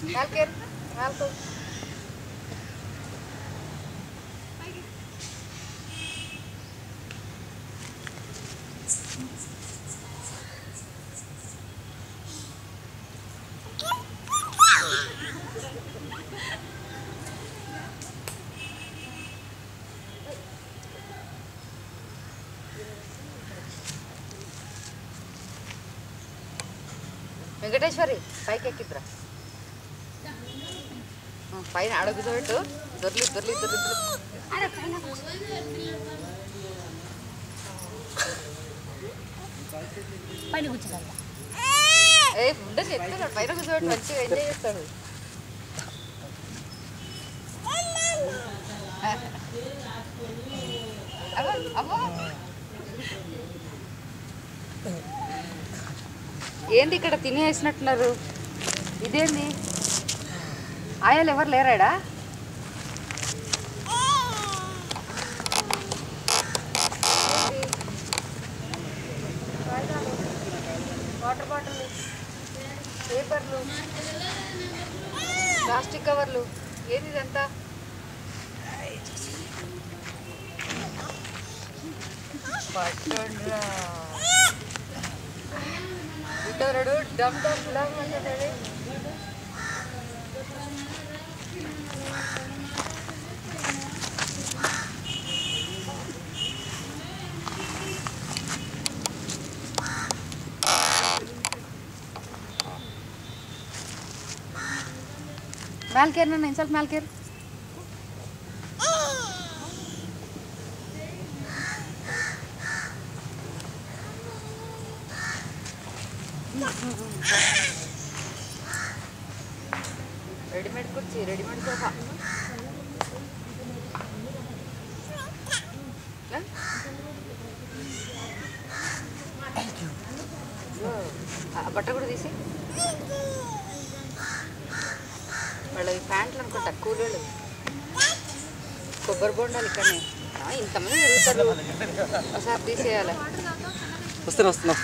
Malker, Malco. Venkateswari పైకి ఎక్కిద్రా పైన అడుగుతోట్టు దొర్లి దొర్లి దొర్లి పైన కూర్చోగల ఏ ఉండదు ఎత్తుతాడు పైన కూర్చోబెట్టి మంచిగా ఎంజాయ్ చేస్తాడు అమ్మా ఏంది ఇక్కడ తినేసినట్టున్నారు ఇదేంది ఆయాలు ఎవరు లేరాడా వాటర్ బాటిల్ పేపర్లు ప్లాస్టిక్ కవర్లు ఏంది ఇదంతా పట్టండ్రా ఇటోరడు డమ్ డమ్ డమ్ అంటాడు Malker na insult Malker. Readymade కుర్చీ రెడీమేడ్ సోఫా బట్ట కూడా తీసి వాళ్ళవి ప్యాంట్లు అనుకుంటా కూలీలు కొబ్బరి బొండాలు ఇక్కడనే ఇంతమంది జరుగుతారు ఒకసారి తీసేయాలి వస్తున్నా వస్తున్నా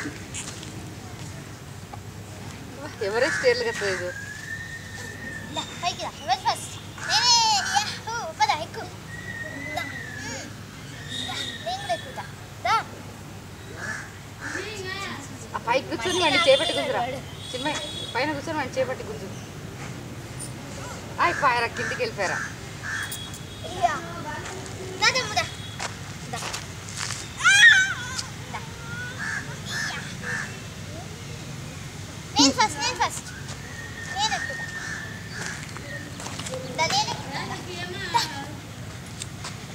ఎవరెస్ట్ ఏళ్ళు కదా ఇది ఆ పైకి కూర్చొని వాడిని చేపట్టి కూర్చురా చిన్న పైన కూర్చొని వాడిని చేపట్టి కూర్చు అయి పాయరా కిందికి వెళ్ళిపోయారా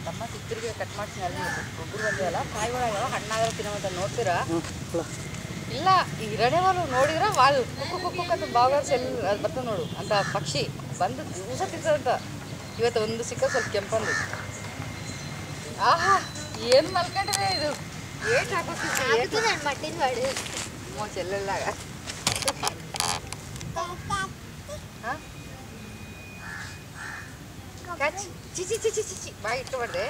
ತಮ್ಮ ಚಿತ್ರಗೆ ಕಟ್ ಮಾಡ್ತೀನಿ ಅಲ್ಲಿ ಒಬ್ಬರು ಬಂದಿವಲ್ಲ ಕಾಯಿ ಒಳಗೆ ಹಣ್ಣಾಗ ತಿನ್ನೋದ ನೋಡ್ತೀರಾ ಇಲ್ಲ ಇರಡೆ వాళ్ళు ನೋಡಿದ್ರೆ వాళ్ళు ಕುಕ್ಕು ಕುಕ್ಕು ಅಂತ ಬಾగా ಸೆಲ್ ಅದು ಬರ್ತದೆ ನೋಡು ಅಂತ ಪಕ್ಷಿ ಬಂದು ದಿವಸ ತಿಂತದಂತ ಇವತ್ತು ಒಂದು ಸಿಕ್ಕ ಸ್ವಲ್ಪ ಕೆಂಪಂದು ಆಹಾ ಏನು ಮಲ್ಕೊಂಡಿದೆ ಇದು ಏಟ್ ಹಾಕೋತಿದ್ದೆ ಮೋ ಚೆಲ್ಲೆಲ್ಲಾಗ ಚಿಚಿ ಚಿಚಿ ಚಿಚಿ ಬಾಯಿ ಇಟ್ಕೊಬಾರ್ದೆ